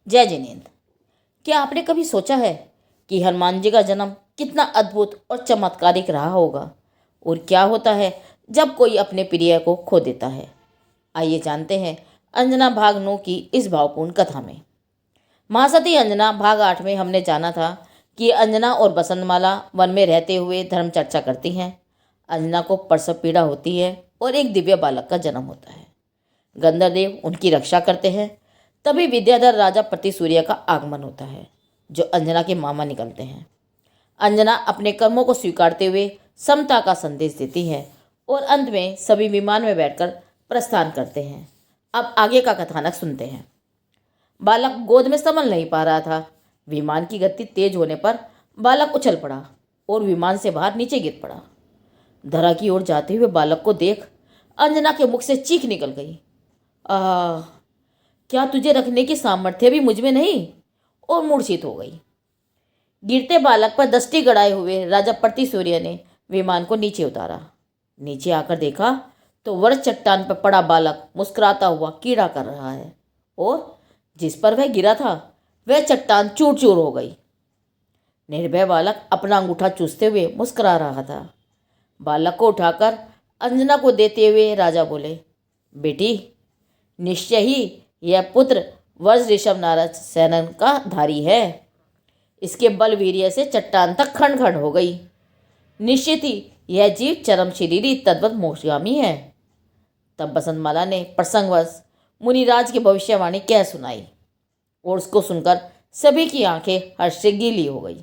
जय जिनेन्द्र। क्या आपने कभी सोचा है कि हनुमान जी का जन्म कितना अद्भुत और चमत्कारिक रहा होगा और क्या होता है जब कोई अपने प्रिय को खो देता है। आइए जानते हैं अंजना भाग 9 की इस भावपूर्ण कथा में। महासती अंजना भाग 8 में हमने जाना था कि अंजना और बसंतमाला वन में रहते हुए धर्म चर्चा करती हैं। अंजना को प्रसव पीड़ा होती है और एक दिव्य बालक का जन्म होता है। गंधर्वदेव उनकी रक्षा करते हैं। तभी विद्याधर राजा प्रतिसूर्य का आगमन होता है, जो अंजना के मामा निकलते हैं। अंजना अपने कर्मों को स्वीकारते हुए समता का संदेश देती है और अंत में सभी विमान में बैठकर प्रस्थान करते हैं। अब आगे का कथानक सुनते हैं। बालक गोद में संभल नहीं पा रहा था। विमान की गति तेज होने पर बालक उछल पड़ा और विमान से बाहर नीचे गिर पड़ा। धरा की ओर जाते हुए बालक को देख अंजना के मुख से चीख निकल गई। आह, क्या तुझे रखने की सामर्थ्य भी मुझ में नहीं? और मूर्छित हो गई। गिरते बालक पर दृष्टि गड़ाए हुए राजा प्रतिसूर्य ने विमान को नीचे उतारा। नीचे आकर देखा तो वर्ष चट्टान पर पड़ा बालक मुस्कुराता हुआ कीड़ा कर रहा है और जिस पर वह गिरा था वह चट्टान चूर चूर हो गई। निर्भय बालक अपना अंगूठा चूसते हुए मुस्कुरा रहा था। बालक को उठाकर अंजना को देते हुए राजा बोले, बेटी, निश्चय ही यह पुत्र वर्ष ऋषभ नारद सेनन का धारी है। इसके बल वीर्य से चट्टान तक खंड खंड हो गई। निश्चित ही यह जीव चरम शरीरी तद्वत मोक्षगामी है। तब बसंतमाला ने प्रसंगवश मुनिराज की भविष्यवाणी कह सुनाई और उसको सुनकर सभी की आंखें हर्ष से गीली हो गई।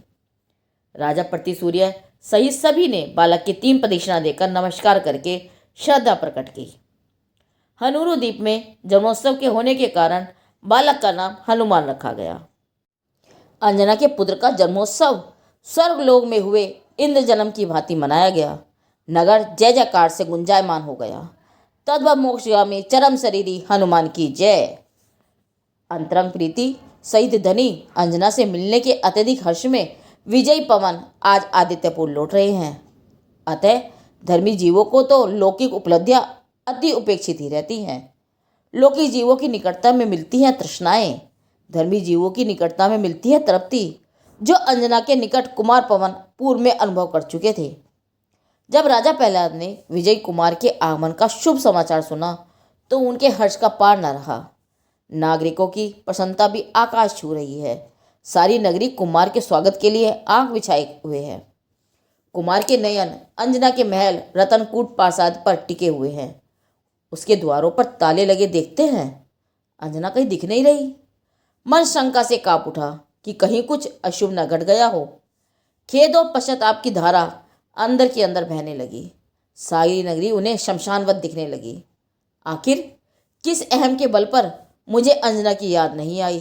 राजा प्रतिसूर्य सहित सभी ने बालक की 3 प्रदक्षिणा देकर नमस्कार करके श्रद्धा प्रकट की। हनुरू द्वीप में जन्मोत्सव के होने के कारण बालक का नाम हनुमान रखा गया। अंजना के पुत्र का जन्मोत्सव स्वर्गलोक में हुए इंद्र जन्म की भांति मनाया गया। नगर जय जयकार से गुंजायमान हो गया। तद्भव मोक्षगामी चरम शरीरी हनुमान की जय। अंतरंग प्रीति सहित धनी अंजना से मिलने के अत्यधिक हर्ष में विजयी पवन आज आदित्यपुर लौट रहे हैं। अतः धर्मी जीवों को तो लौकिक उपलब्धियां अति उपेक्षित ही रहती हैं। लौकिक जीवों की निकटता में मिलती हैं तृष्णाएं, धर्मी जीवों की निकटता में मिलती है तृप्ति, जो अंजना के निकट कुमार पवन पूर्व में अनुभव कर चुके थे। जब राजा प्रहलाद ने विजय कुमार के आगमन का शुभ समाचार सुना तो उनके हर्ष का पार न रहा। नागरिकों की प्रसन्नता भी आकाश छू रही है। सारी नगरी कुमार के स्वागत के लिए आंख बिछाए हुए है। कुमार के नयन अंजना के महल रतनकूट प्रासाद पर टिके हुए हैं। उसके द्वारों पर ताले लगे देखते हैं। अंजना कहीं दिख नहीं रही। मन शंका से कांप उठा कि कहीं कुछ अशुभ न घट गया हो। खेद और पश्चाताप की धारा अंदर के अंदर बहने लगी। सारी नगरी उन्हें शमशानवत दिखने लगी। आखिर किस अहम के बल पर मुझे अंजना की याद नहीं आई?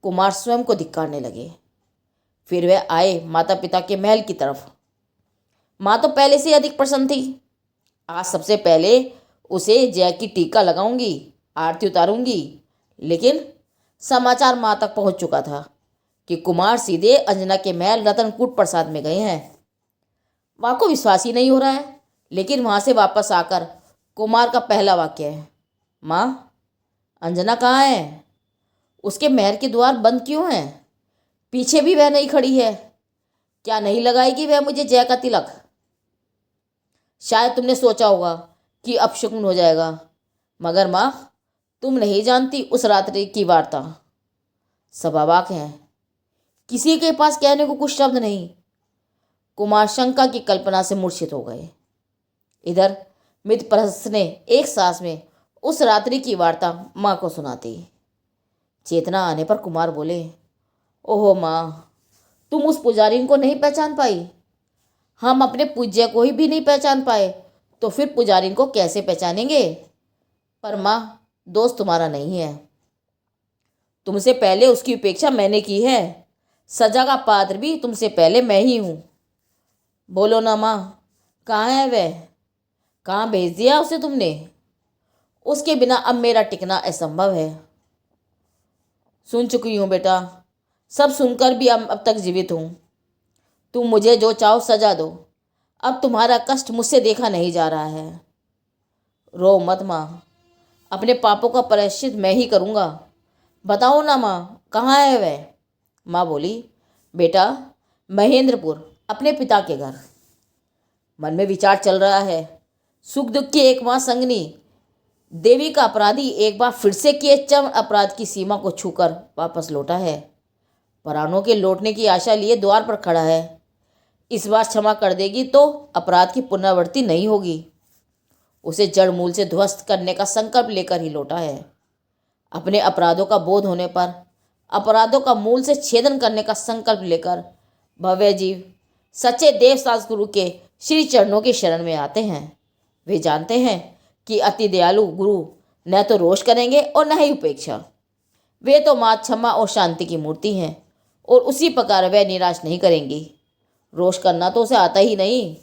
कुमार स्वयं को धिक्कारने लगे। फिर वह आए माता पिता के महल की तरफ। माँ तो पहले से अधिक प्रसन्न थी। आज सबसे पहले उसे जय की टीका लगाऊंगी, आरती उतारूंगी। लेकिन समाचार माँ तक पहुंच चुका था कि कुमार सीधे अंजना के महल रतनकूट प्रसाद में गए हैं। माँ को विश्वास ही नहीं हो रहा है। लेकिन वहाँ से वापस आकर कुमार का पहला वाक्य है, माँ, अंजना कहाँ है? उसके महल के द्वार बंद क्यों हैं? पीछे भी वह नहीं खड़ी है। क्या नहीं लगाएगी वह मुझे जय का तिलक? शायद तुमने सोचा होगा कि अपशकुन हो जाएगा, मगर माँ, तुम नहीं जानती उस रात्रि की वार्ता। सब अवाक हैं। किसी के पास कहने को कुछ शब्द नहीं। कुमार शंका की कल्पना से मूर्छित हो गए। इधर मित्रप्रस्थ ने एक सांस में उस रात्रि की वार्ता माँ को सुनाती। चेतना आने पर कुमार बोले, ओहो माँ, तुम उस पुजारी को नहीं पहचान पाई? हम अपने पूज्य को ही भी नहीं पहचान पाए तो फिर पुजारी को कैसे पहचानेंगे? पर माँ, दोस्त तुम्हारा नहीं है। तुमसे पहले उसकी उपेक्षा मैंने की है। सजा का पात्र भी तुमसे पहले मैं ही हूँ। बोलो ना माँ, कहाँ है वह? कहाँ भेज दिया उसे तुमने? उसके बिना अब मेरा टिकना असंभव है। सुन चुकी हूँ बेटा, सब सुनकर भी अब तक जीवित हूँ। तुम मुझे जो चाहो सजा दो। अब तुम्हारा कष्ट मुझसे देखा नहीं जा रहा है। रो मत माँ, अपने पापों का प्रायश्चित मैं ही करूँगा। बताओ ना माँ, कहाँ है वह? माँ बोली, बेटा, महेंद्रपुर, अपने पिता के घर। मन में विचार चल रहा है। सुख दुख की एक माँ संगनी देवी का अपराधी एक बार फिर से किए चरम अपराध की सीमा को छूकर वापस लौटा है। प्राणों के लौटने की आशा लिए द्वार पर खड़ा है। इस बार क्षमा कर देगी तो अपराध की पुनरावृत्ति नहीं होगी। उसे जड़ मूल से ध्वस्त करने का संकल्प लेकर ही लौटा है। अपने अपराधों का बोध होने पर अपराधों का मूल से छेदन करने का संकल्प लेकर भव्य जीव सच्चे देवदास गुरु के श्री चरणों की शरण में आते हैं। वे जानते हैं कि अति दयालु गुरु न तो रोष करेंगे और न ही उपेक्षा। वे तो माँ क्षमा और शांति की मूर्ति हैं और उसी प्रकार वह निराश नहीं करेंगी। रोष करना तो उसे आता ही नहीं,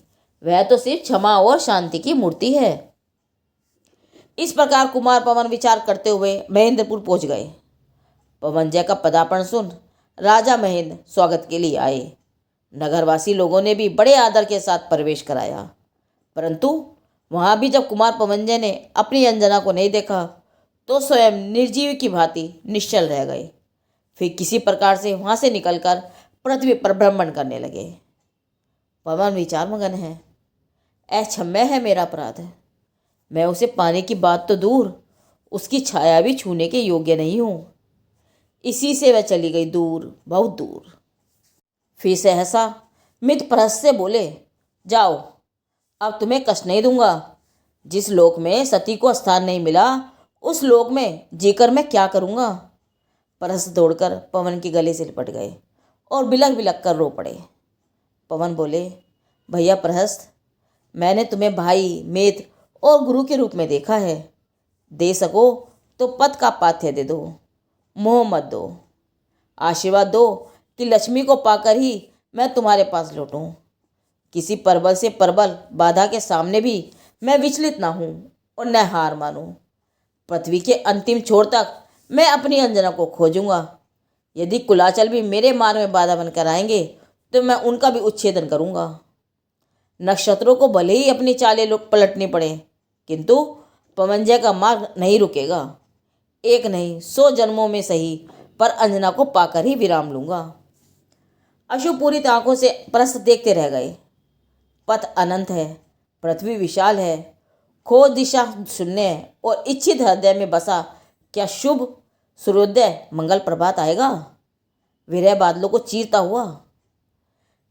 वह तो सिर्फ क्षमा और शांति की मूर्ति है। इस प्रकार कुमार पवन विचार करते हुए महेंद्रपुर पहुंच गए। पवनजय का पदार्पण सुन राजा महेंद्र स्वागत के लिए आए। नगरवासी लोगों ने भी बड़े आदर के साथ प्रवेश कराया, परंतु वहां भी जब कुमार पवनजय ने अपनी अंजना को नहीं देखा तो स्वयं निर्जीव की भांति निश्चल रह गए। फिर किसी प्रकार से वहां से निकलकर पृथ्वी पर भ्रमण करने लगे। पवन विचार मगन है। अक्षम्य है मेरा अपराध। मैं उसे पाने की बात तो दूर, उसकी छाया भी छूने के योग्य नहीं हूँ। इसी से वह चली गई दूर, बहुत दूर। फिर सहसा मित प्रहस्त से बोले, जाओ, अब तुम्हें कष्ट नहीं दूंगा। जिस लोक में सती को स्थान नहीं मिला उस लोक में जीकर मैं क्या करूँगा। प्रहस्त दौड़कर पवन के गले से लिपट गए और बिलख बिलख कर रो पड़े। पवन बोले, भैया प्रहस्त, मैंने तुम्हें भाई, मित्र और गुरु के रूप में देखा है। दे सको तो पद का पाथ्य दे दो, मोह मत दो। आशीर्वाद दो कि लक्ष्मी को पाकर ही मैं तुम्हारे पास लौटूं। किसी परबल से परबल बाधा के सामने भी मैं विचलित ना हूँ और न हार मानूं। पृथ्वी के अंतिम छोर तक मैं अपनी अंजना को खोजूंगा। यदि कुलाचल भी मेरे मार्ग में बाधा बनकर आएंगे तो मैं उनका भी उच्छेदन करूंगा। नक्षत्रों को भले ही अपनी चालें पलटनी पड़े, किंतु पवनजय का मार्ग नहीं रुकेगा। एक नहीं 100 जन्मों में सही, पर अंजना को पाकर ही विराम लूंगा। अशुपूरित आंखों से प्रस्त देखते रह गए। पथ अनंत है, पृथ्वी विशाल है, खोज दिशा शून्य है और इच्छित हृदय में बसा क्या शुभ सूर्योदय मंगल प्रभात आएगा। विरह बादलों को चीरता हुआ।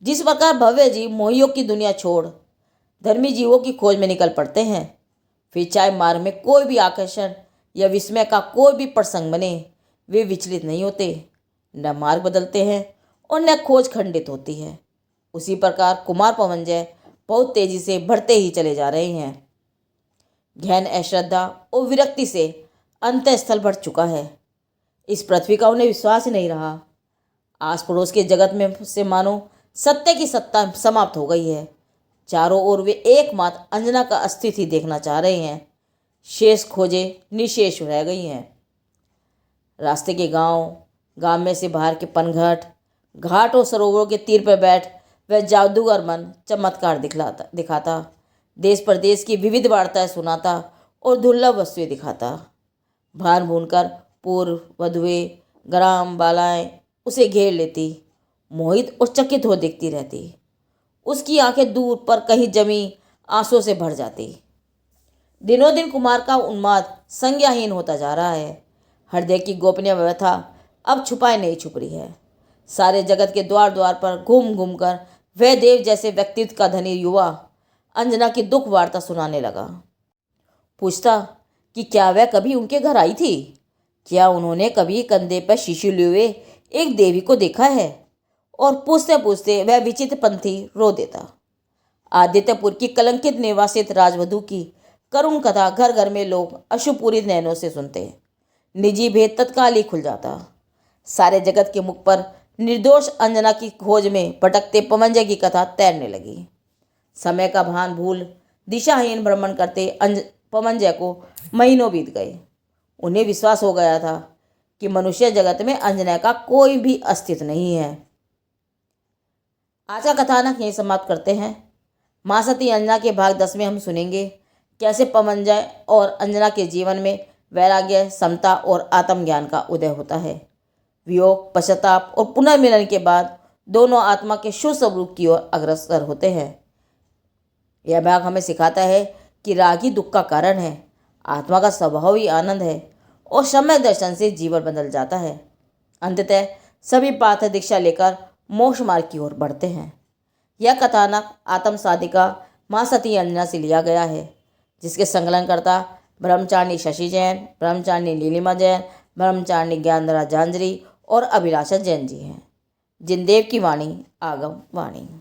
जिस प्रकार भव्य जीव मोहियों की दुनिया छोड़ धर्मी जीवों की खोज में निकल पड़ते हैं, फिर चाहे मार्ग में कोई भी आकर्षण या विस्मय का कोई भी प्रसंग बने, वे विचलित नहीं होते, न मार्ग बदलते हैं और न खोज खंडित होती है। उसी प्रकार कुमार पवनजय बहुत तेजी से बढ़ते ही चले जा रहे हैं। गहन अश्रद्धा और विरक्ति से अंतःस्थल भर चुका है। इस पृथ्वी का उन्हें विश्वास ही नहीं रहा। आस पड़ोस के जगत में से मानो सत्य की सत्ता समाप्त हो गई है। चारों ओर वे एकमात्र अंजना का अस्तित्व ही देखना चाह रहे हैं। शेष खोजे निशेष रह गई हैं। रास्ते के गांव में से बाहर के पनघट, घाट और सरोवरों के तीर पर बैठ वह जादूगर मन चमत्कार दिखाता, देश प्रदेश की विविध वार्ताएं सुनाता और दुर्लभ वस्तुएं दिखाता। भान भूनकर पूर्व वधुएं, ग्राम बालाएं उसे घेर लेती, मोहित और चकित हो देखती रहती। उसकी आंखें दूर पर कहीं जमी आंसू से भर जाती। दिनों दिन कुमार का उन्माद संज्ञाहीन होता जा रहा है। हृदय की गोपनीय व्यथा अब छुपाए नहीं छुप रही है। सारे जगत के द्वार द्वार पर घूम घूम कर वह देव जैसे व्यक्तित्व का धनी युवा अंजना की दुख वार्ता सुनाने लगा। पूछता कि क्या वह कभी उनके घर आई थी, क्या उन्होंने कभी कंधे पर शिशु लिए हुए एक देवी को देखा है। और पूछते पूछते वह विचित्र पंथी रो देता। आदित्यपुर की कलंकित निवासित राजवधु की करुण कथा घर घर में लोग अशुपूरित नैनों से सुनते। निजी भेद तत्काल ही खुल जाता। सारे जगत के मुख पर निर्दोष अंजना की खोज में भटकते पवनजय की कथा तैरने लगी। समय का भान भूल दिशाहीन भ्रमण करते पवनजय को महीनों बीत गए। उन्हें विश्वास हो गया था कि मनुष्य जगत में अंजना का कोई भी अस्तित्व नहीं है। आज का कथानक यहीं समाप्त करते हैं। माँ सती अंजना के भाग 10 में हम सुनेंगे कैसे पवनजय और अंजना के जीवन में वैराग्य, समता और आत्मज्ञान का उदय होता है। वियोग, पश्चाताप और पुनर्मिलन के बाद दोनों आत्मा के शुद्ध स्वरूप की ओर अग्रसर होते हैं। यह भाग हमें सिखाता है कि राग ही दुख का कारण है, आत्मा का स्वभाव ही आनंद है और सम्यक दर्शन से जीवन बदल जाता है। अंततः सभी पार्थ दीक्षा लेकर मोक्ष मार्ग की ओर बढ़ते हैं। यह कथानक आत्म साधिका माँ सती अंजना से लिया गया है, जिसके संकलनकर्ता ब्रह्मचारिणी शशि जैन, ब्रह्मचारिणी नीलिमा जैन, ब्रह्मचारिणी ज्ञानधरा जांजरी और अभिलाषा जैन जी हैं। जिनदेव की वाणी आगम वाणी।